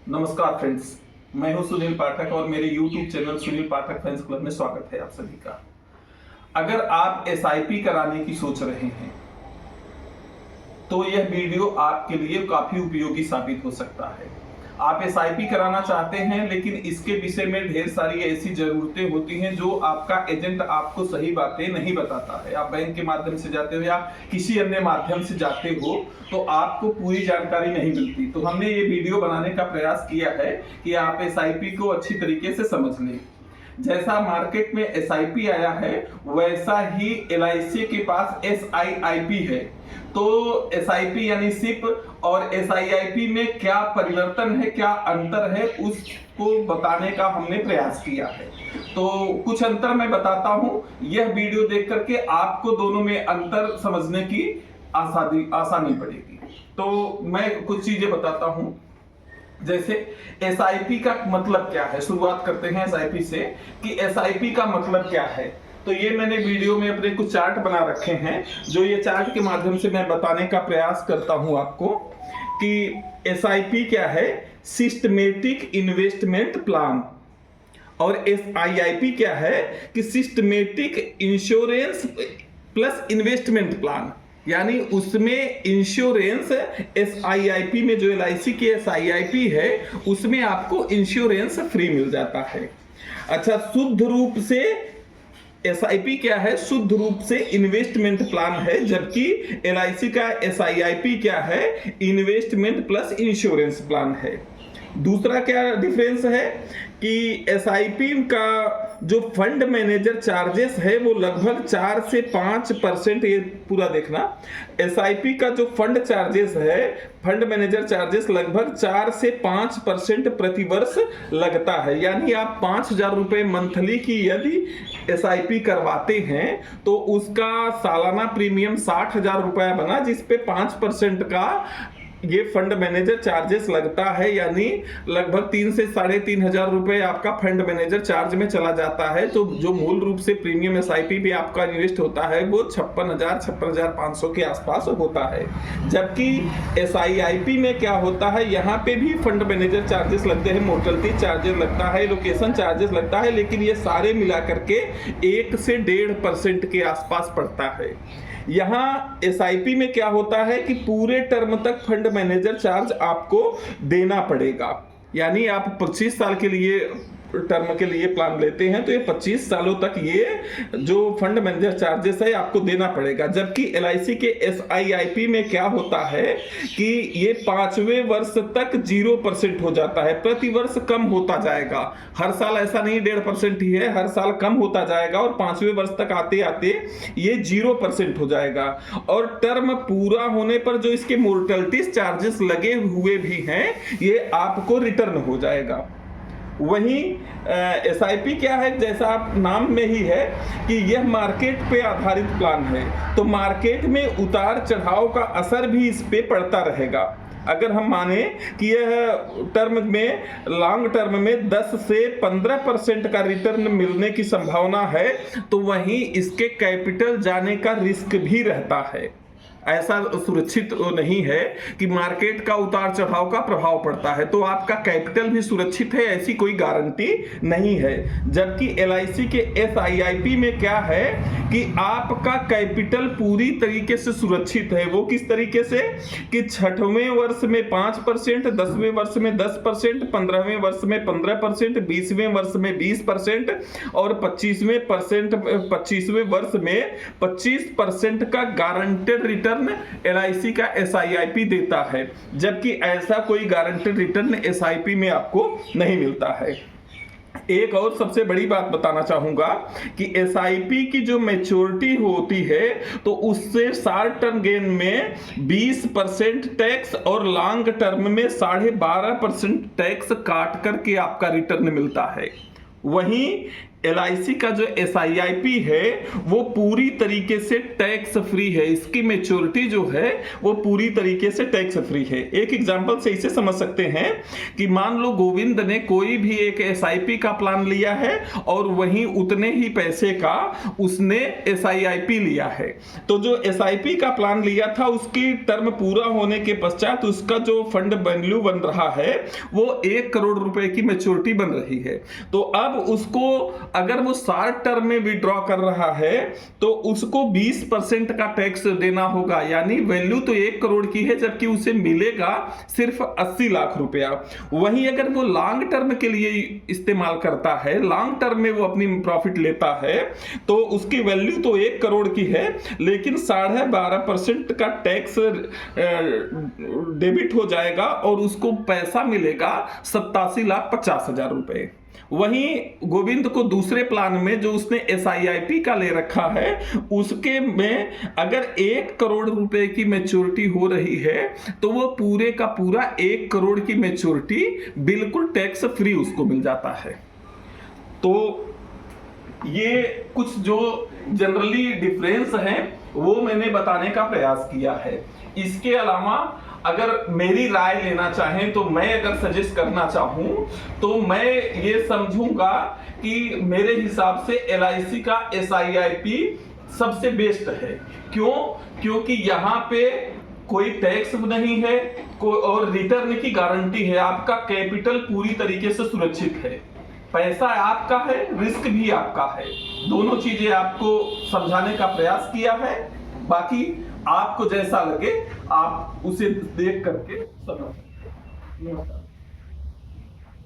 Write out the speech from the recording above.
नमस्कार फ्रेंड्स, मैं हूं सुनील पाठक और मेरे YouTube चैनल सुनील पाठक फैंस क्लब में स्वागत है आप सभी का। अगर आप एसआईपी कराने की सोच रहे हैं तो यह वीडियो आपके लिए काफी उपयोगी साबित हो सकता है। आप एसआईपी कराना चाहते हैं लेकिन इसके विषय में ढेर सारी ऐसी जरूरतें होती हैं जो आपका एजेंट आपको सही बातें नहीं बताता है। आप बैंक के माध्यम से जाते हो या किसी अन्य माध्यम से जाते हो तो आपको पूरी जानकारी नहीं मिलती। तो हमने ये वीडियो बनाने का प्रयास किया है कि आप एसआईपी को अच्छी तरीके से समझ लें। जैसा मार्केट में एसआईपी आया है वैसा ही एलआईसी के पास एसआईआईपी है। तो एसआईपी यानी सिप और एसआईआईपी में क्या परिवर्तन है, क्या अंतर है, उसको बताने का हमने प्रयास किया है। तो कुछ अंतर मैं बताता हूं, यह वीडियो देख करके आपको दोनों में अंतर समझने की आसानी पड़ेगी। तो मैं कुछ चीजें बताता हूं, जैसे एसआईपी का मतलब क्या है। शुरुआत करते हैं एसआईपी से कि एसआईपी का मतलब क्या है। तो ये मैंने वीडियो में अपने कुछ चार्ट बना रखे हैं, जो ये चार्ट के माध्यम से मैं बताने का प्रयास करता हूं आपको कि एसआईपी क्या है, सिस्टमेटिक इन्वेस्टमेंट प्लान, और एसआईआईपी क्या है कि systematic insurance plus investment plan. यानी उसमें इंश्योरेंस, एसआईआईपी में जो एलआईसी की एसआईआईपी है उसमें आपको इंश्योरेंस फ्री मिल जाता है। अच्छा, शुद्ध रूप से एसआईपी क्या है, शुद्ध रूप से इन्वेस्टमेंट प्लान है, जबकि एलआईसी का एसआईआईपी क्या है, इन्वेस्टमेंट प्लस इंश्योरेंस प्लान है। दूसरा क्या डिफरेंस है कि एसआईपी का जो फंड मैनेजर चार्जेस है वो लगभग 4 से 5%, ये पूरा देखना, एसआईपी का जो फंड चार्जेस है, फंड मैनेजर चार्जेस लगभग 4 से 5% प्रतिवर्ष लगता है। यानी आप 5,000 रुपए मंथली की यदि एसआईपी करवाते हैं तो उसका सालाना प्रीमियम 60,000 रुपया बना, जिसपे 5% का ये फंड मैनेजर चार्जेस लगता है। यानी लगभग 3 से 3,500 रुपए आपका फंड मैनेजर चार्ज में चला जाता है। तो जो मूल रूप से प्रीमियम एसआईपी भी आपका इन्वेस्ट होता है वो 56,500 के आसपास होता है। जबकि एसआईआईपी में क्या होता है, यहाँ पे भी फंड मैनेजर चार्जेस लगते हैं, मोर्टलिटी चार्जेस लगता है, लोकेशन चार्जेस लगता है, लेकिन ये सारे मिला करके 1 से 1.5% के आसपास पड़ता है। यहाँ एसआईपी में क्या होता है कि पूरे टर्म तक फंड मैनेजर चार्ज आपको देना पड़ेगा। यानी आप 25 साल के लिए टर्म के लिए प्लान लेते हैं तो ये 25 सालों तक ये जो फंड मैनेजर चार्जेस है आपको देना पड़ेगा। जबकि एलआईसी के एसआईआईपी में क्या होता है कि ये 5वें वर्ष तक 0% हो जाता है, प्रति वर्ष कम होता जाएगा। हर साल ऐसा नहीं 1.5% ही है, हर साल कम होता जाएगा और 5वें वर्ष तक आते आते ये 0% हो जाएगा। और टर्म पूरा होने पर जो इसके मोर्टलिटी चार्जेस लगे हुए भी हैं ये आपको रिटर्न हो जाएगा। वहीं एसआईपी क्या है, जैसा आप नाम में ही है कि यह मार्केट पे आधारित प्लान है, तो मार्केट में उतार चढ़ाव का असर भी इस पे पड़ता रहेगा। अगर हम माने कि यह टर्म में, लॉन्ग टर्म में 10 से 15% का रिटर्न मिलने की संभावना है, तो वहीं इसके कैपिटल जाने का रिस्क भी रहता है। ऐसा सुरक्षित नहीं है कि मार्केट का उतार चढ़ाव का प्रभाव पड़ता है, तो आपका कैपिटल भी सुरक्षित है, ऐसी कोई गारंटी नहीं है। जबकि एलआईसी के एसआईआईपी में क्या है कि आपका कैपिटल पूरी तरीके से सुरक्षित है। वो किस तरीके से कि 6वें वर्ष में 5%, 10वें वर्ष में 10%, 15वें वर्ष में 15%, 20वें वर्ष में 20% और 25वें वर्ष में 25% का गारंटेड रिटर्न एलआईसी का एसआईआईपी देता है। जबकि ऐसा कोई गारंटेड रिटर्न एसआईपी में आपको नहीं मिलता है। एक और सबसे बड़ी बात बताना चाहूंगा कि एसआईपी की जो मैच्योरिटी होती है तो उससे शॉर्ट टर्म गेन में 20% टैक्स और लॉन्ग टर्म में 12.5% टैक्स काट करके आपका रिटर्न मिलता है। वहीं LIC का जो SIIP है वो पूरी तरीके से टैक्स फ्री है। इसकी मैच्योरिटी जो है वो पूरी तरीके से टैक्स फ्री है। एक एग्जांपल से इसे समझ सकते हैं कि मान लो गोविंद ने कोई भी एक SIP का प्लान लिया है और वहीं उतने ही पैसे का उसने SIIP लिया है। तो जो SIP का प्लान लिया था उसकी टर्म पूरा होने के पश्चात उसका जो फंड वैल्यू बन रहा है वो 1 करोड़ रुपए की मैच्योरिटी बन रही है। तो अब उसको अगर वो 60 टर्म में विड्रॉ कर रहा है तो उसको 20% का टैक्स देना होगा, यानी वैल्यू तो 1 करोड़ की है जबकि उसे मिलेगा सिर्फ 80 लाख रुपया। वहीं अगर वो लॉन्ग टर्म के लिए इस्तेमाल करता है, लॉन्ग टर्म में वो अपनी प्रॉफिट लेता है, तो उसकी वैल्यू तो 1 करोड़ की है लेकिन 12.5% का टैक्स डेबिट हो जाएगा और उसको पैसा मिलेगा 87,50,000 रुपए। वहीं गोविंद को दूसरे प्लान में जो उसने SIIP का ले रखा है उसके में अगर 1 करोड़ रुपए की मैच्योरिटी हो रही है तो वो पूरे का पूरा 1 करोड़ की मैच्योरिटी बिल्कुल टैक्स फ्री उसको मिल जाता है। तो ये कुछ जो जनरली डिफरेंस हैं वो मैंने बताने का प्रयास किया है। इसके अलावा अगर मेरी राय लेना चाहें तो मैं अगर सजेस्ट करना चाहूं तो मैं ये समझूंगा कि मेरे हिसाब से LIC का SIIP सबसे बेस्ट है। क्यों? क्योंकि यहाँ पे कोई टैक्स नहीं है और रिटर्न की गारंटी है। आपका कैपिटल पूरी तरीके से सुरक्षित है, पैसा आपका है, रिस्क भी आपका है। दोनों चीजें आपको समझाने का प्रयास किया है। बाकी आपको जैसा लगे आप उसे देख करके समझ।